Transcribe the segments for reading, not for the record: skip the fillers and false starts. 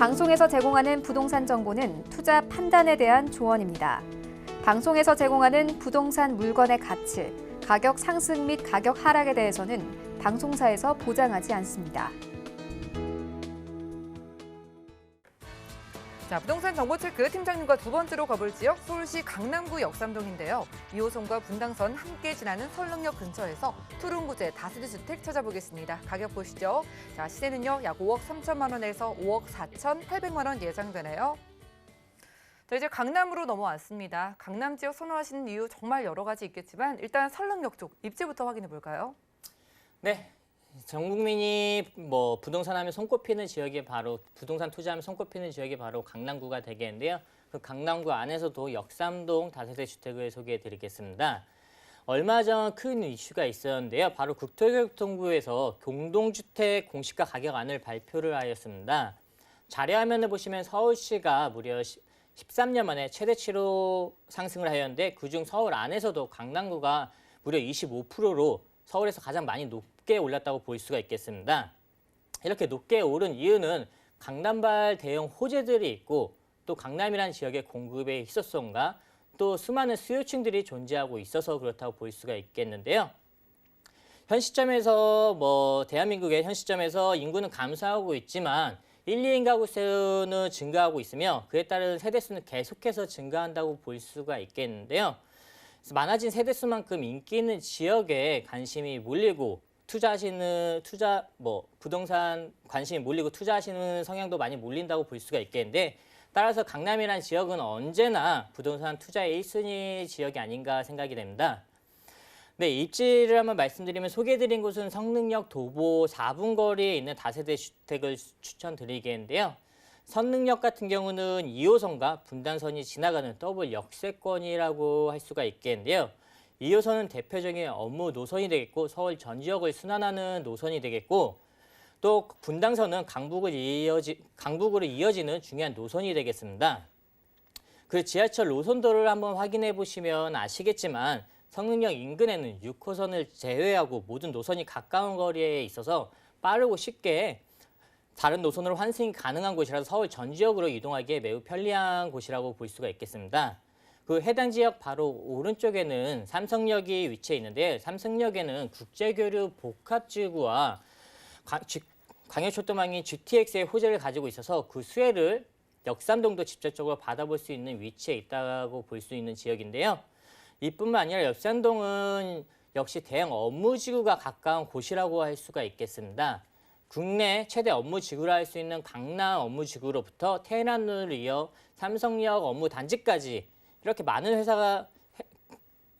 방송에서 제공하는 부동산 정보는 투자 판단에 대한 조언입니다. 방송에서 제공하는 부동산 물건의 가치, 가격 상승 및 가격 하락에 대해서는 방송사에서 보장하지 않습니다. 자, 부동산 정보체크 팀장님과 두 번째로 가볼 지역 서울시 강남구 역삼동인데요. 2호선과 분당선 함께 지나는 설릉역 근처에서 투룸구제 다세대 주택 찾아보겠습니다. 가격 보시죠. 자, 시세는요 약 5억 3천만 원에서 5억 4,800만 원 예상되네요. 자, 이제 강남으로 넘어왔습니다. 강남 지역 선호하시는 이유 정말 여러 가지 있겠지만 일단 설릉역 쪽 입지부터 확인해 볼까요? 네. 전 국민이 부동산 하면 손꼽히는 지역이 바로 부동산 투자하면 손꼽히는 지역이 바로 강남구가 되겠는데요. 그 강남구 안에서도 역삼동 다세대 주택을 소개해 드리겠습니다. 얼마 전 큰 이슈가 있었는데요. 바로 국토교통부에서 공동주택 공시가 가격안을 발표를 하였습니다. 자료화면을 보시면 서울시가 무려 13년 만에 최대치로 상승을 하였는데 그중 서울 안에서도 강남구가 무려 25%로 서울에서 가장 많이 높게 올랐다고 볼 수가 있겠습니다. 이렇게 높게 오른 이유는 강남발 대형 호재들이 있고 또 강남이라는 지역의 공급의 희소성과 또 수많은 수요층들이 존재하고 있어서 그렇다고 볼 수가 있겠는데요. 현 시점에서 대한민국의 현 시점에서 인구는 감소하고 있지만 1, 2인 가구 수는 증가하고 있으며 그에 따른 세대수는 계속해서 증가한다고 볼 수가 있겠는데요. 많아진 세대수만큼 인기 있는 지역에 관심이 몰리고 부동산 관심이 몰리고 투자하시는 성향도 많이 몰린다고 볼 수가 있겠는데 따라서 강남이라는 지역은 언제나 부동산 투자의 1순위 지역이 아닌가 생각이 됩니다. 네, 입지를 한번 말씀드리면 소개해드린 곳은 성능역 도보 4분 거리에 있는 다세대 주택을 추천드리겠는데요. 성능역 같은 경우는 2호선과 분당선이 지나가는 더블 역세권이라고 할 수가 있겠는데요. 2호선은 대표적인 업무 노선이 되겠고 서울 전 지역을 순환하는 노선이 되겠고 또 분당선은 강북으로 이어지는 중요한 노선이 되겠습니다. 그 지하철 노선도를 한번 확인해 보시면 아시겠지만 성능역 인근에는 6호선을 제외하고 모든 노선이 가까운 거리에 있어서 빠르고 쉽게 다른 노선으로 환승이 가능한 곳이라서 서울 전 지역으로 이동하기에 매우 편리한 곳이라고 볼 수가 있겠습니다. 그 해당 지역 바로 오른쪽에는 삼성역이 위치해 있는데 삼성역에는 국제교류 복합지구와 광역철도망인 GTX의 호재를 가지고 있어서 그 수혜를 역삼동도 직접적으로 받아볼 수 있는 위치에 있다고 볼 수 있는 지역인데요. 이뿐만 아니라 역삼동은 역시 대형 업무지구가 가까운 곳이라고 할 수가 있겠습니다. 국내 최대 업무지구라 할 수 있는 강남 업무지구로부터 테헤란을 이어 삼성역 업무단지까지 이렇게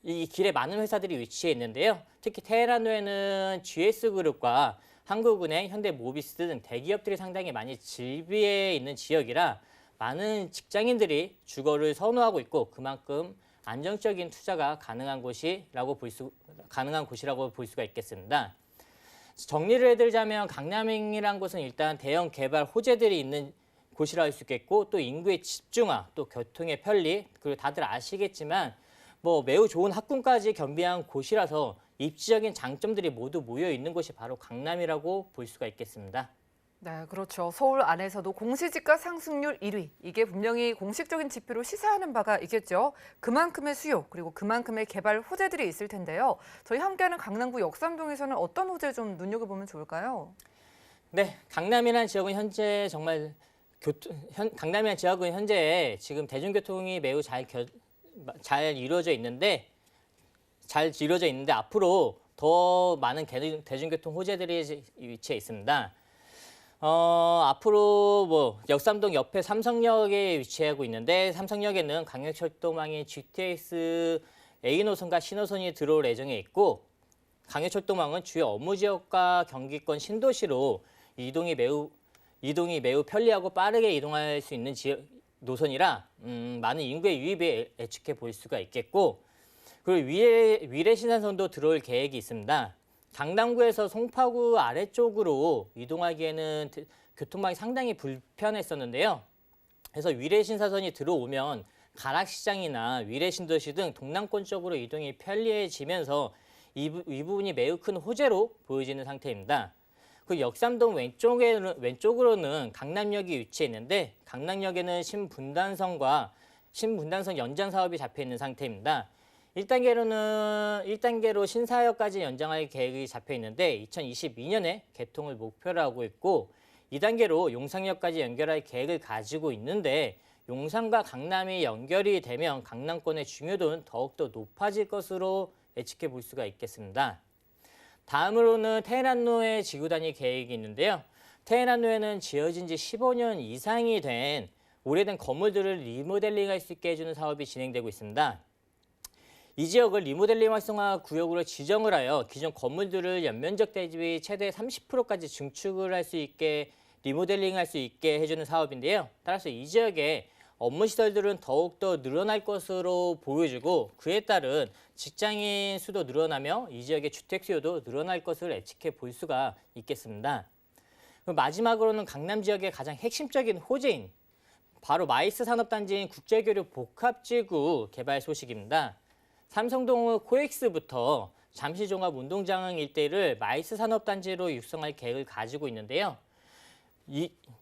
이 길에 많은 회사들이 위치해 있는데요. 특히 테헤란에는 GS그룹과 한국은행, 현대모비스 등 대기업들이 상당히 많이 질비해 있는 지역이라 많은 직장인들이 주거를 선호하고 있고 그만큼 안정적인 투자가 가능한 곳이라고 볼 수가 있겠습니다. 정리를 해드리자면 강남이라는 곳은 일단 대형 개발 호재들이 있는 곳이라 할 수 있겠고 또 인구의 집중화, 또 교통의 편리, 그리고 다들 아시겠지만 매우 좋은 학군까지 겸비한 곳이라서 입지적인 장점들이 모두 모여 있는 곳이 바로 강남이라고 볼 수가 있겠습니다. 네, 그렇죠. 서울 안에서도 공시지가 상승률 1위. 이게 분명히 공식적인 지표로 시사하는 바가 있겠죠. 그만큼의 수요, 그리고 그만큼의 개발 호재들이 있을 텐데요. 저희 함께하는 강남구 역삼동에서는 어떤 호재 좀 눈여겨보면 좋을까요? 네, 강남이라는 지역은 현재 지금 대중교통이 매우 잘 이루어져 있는데 앞으로 더 많은 대중교통 호재들이 위치해 있습니다. 앞으로 역삼동 옆에 삼성역에 위치하고 있는데 삼성역에는 광역철도망인 GTX A노선과 C노선이 들어올 예정에 있고 광역철도망은 주요 업무지역과 경기권 신도시로 이동이 매우 편리하고 빠르게 이동할 수 있는 노선이라 많은 인구의 유입에 예측해 볼 수가 있겠고 그리고 위례신산선도 들어올 계획이 있습니다. 강남구에서 송파구 아래쪽으로 이동하기에는 교통망이 상당히 불편했었는데요. 그래서 위례신사선이 들어오면 가락시장이나 위례신도시 등 동남권 쪽으로 이동이 편리해지면서 이 부분이 매우 큰 호재로 보여지는 상태입니다. 그 역삼동 왼쪽으로는 강남역이 위치해 있는데 강남역에는 신분당선 연장 사업이 잡혀 있는 상태입니다. 1단계로 신사역까지 연장할 계획이 잡혀 있는데 2022년에 개통을 목표로 하고 있고 2단계로 용산역까지 연결할 계획을 가지고 있는데 용산과 강남이 연결이 되면 강남권의 중요도는 더욱더 높아질 것으로 예측해 볼 수가 있겠습니다. 다음으로는 테헤란로의 지구단위 계획이 있는데요. 테헤란로에는 지어진 지 15년 이상이 된 오래된 건물들을 리모델링할 수 있게 해주는 사업이 진행되고 있습니다. 이 지역을 리모델링 활성화 구역으로 지정을 하여 기존 건물들을 연면적 대비 최대 30%까지 증축을 할 수 있게 리모델링할 수 있게 해주는 사업인데요. 따라서 이 지역에 업무 시설들은 더욱더 늘어날 것으로 보여지고 그에 따른 직장인 수도 늘어나며 이 지역의 주택 수요도 늘어날 것을 예측해 볼 수가 있겠습니다. 마지막으로는 강남 지역의 가장 핵심적인 호재인 바로 마이스 산업단지인 국제교류 복합지구 개발 소식입니다. 삼성동 코엑스부터 잠실종합운동장 일대를 마이스 산업단지로 육성할 계획을 가지고 있는데요.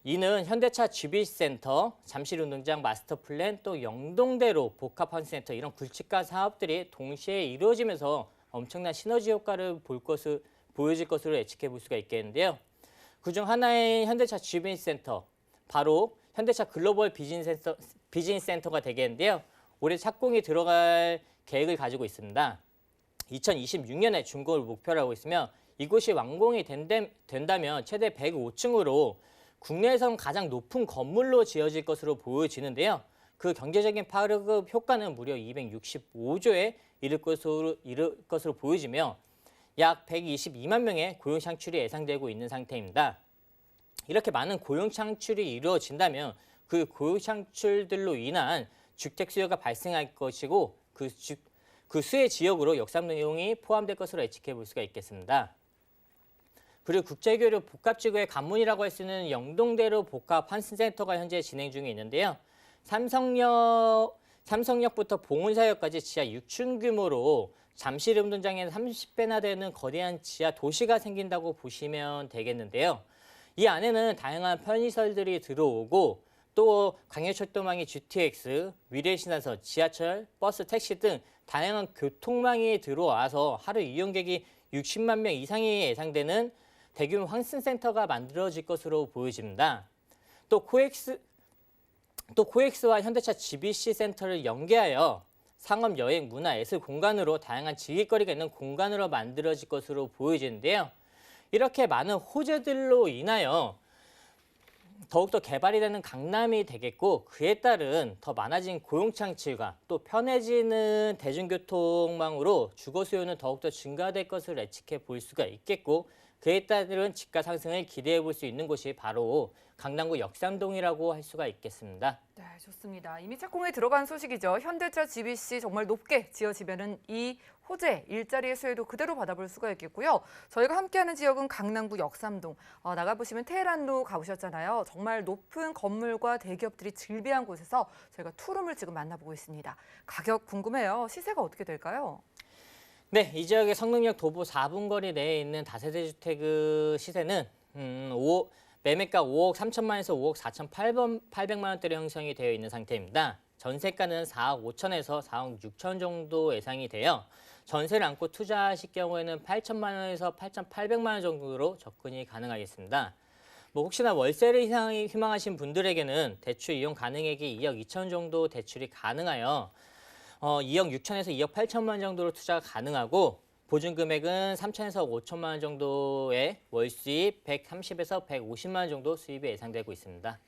이는 현대차 GBC센터, 잠실운동장 마스터플랜, 또 영동대로 복합환승센터 이런 굵직한 사업들이 동시에 이루어지면서 엄청난 시너지 효과를 보여질 것으로 예측해 볼 수가 있겠는데요. 그중 하나인 현대차 GBC센터, 바로 현대차 글로벌 비즈니스센터가 되겠는데요. 올해 착공이 들어갈 계획을 가지고 있습니다. 2026년에 준공을 목표로 하고 있으며 이곳이 완공이 된다면 최대 105층으로 국내에선 가장 높은 건물로 지어질 것으로 보여지는데요. 그 경제적인 파급 효과는 무려 265조에 이를 것으로 보여지며 약 122만 명의 고용 창출이 예상되고 있는 상태입니다. 이렇게 많은 고용 창출이 이루어진다면 그 고용 창출들로 인한 주택 수요가 발생할 것이고 그 수혜 지역으로 역삼동이 포함될 것으로 예측해 볼 수가 있겠습니다. 그리고 국제교류 복합지구의 관문이라고 할 수 있는 영동대로 복합환승센터가 현재 진행 중에 있는데요. 삼성역부터 봉은사역까지 지하 6층 규모로 잠실운동장에는 30배나 되는 거대한 지하 도시가 생긴다고 보시면 되겠는데요. 이 안에는 다양한 편의시설들이 들어오고 또 광역철도망이 GTX, 미래신화선, 지하철, 버스, 택시 등 다양한 교통망이 들어와서 하루 이용객이 60만 명 이상이 예상되는 대규모 환승센터가 만들어질 것으로 보여집니다. 또 코엑스와 현대차 GBC 센터를 연계하여 상업, 여행, 문화, 예술 공간으로 다양한 즐길거리가 있는 공간으로 만들어질 것으로 보여지는데요. 이렇게 많은 호재들로 인하여 더욱더 개발이 되는 강남이 되겠고 그에 따른 더 많아진 고용 창출과 또 편해지는 대중교통망으로 주거 수요는 더욱더 증가될 것을 예측해 볼 수가 있겠고 그에 따른 집가 상승을 기대해 볼 수 있는 곳이 바로 강남구 역삼동이라고 할 수가 있겠습니다. 네, 좋습니다. 이미 착공에 들어간 소식이죠. 현대차 GBC 정말 높게 지어지면은 이 호재, 일자리의 수혜도 그대로 받아볼 수가 있겠고요. 저희가 함께하는 지역은 강남구 역삼동. 나가보시면 테헤란로 가보셨잖아요. 정말 높은 건물과 대기업들이 즐비한 곳에서 저희가 투룸을 지금 만나보고 있습니다. 가격 궁금해요. 시세가 어떻게 될까요? 네, 이 지역의 성능역 도보 4분 거리 내에 있는 다세대 주택의 시세는 매매가 5억 3천만에서 5억 4,800만 원대로 형성이 되어 있는 상태입니다. 전세가는 4억 5천에서 4억 6천 정도 예상이 되어 전세를 안고 투자하실 경우에는 8천만 원에서 8,800만 원 정도로 접근이 가능하겠습니다. 혹시나 월세를 희망하신 분들에게는 대출 이용 가능액이 2억 2천 정도 대출이 가능하여 2억 6천에서 2억 8천만 원 정도로 투자가 가능하고 보증 금액은 3천에서 5천만 원 정도의 월 수입 130에서 150만 원 정도 수입이 예상되고 있습니다.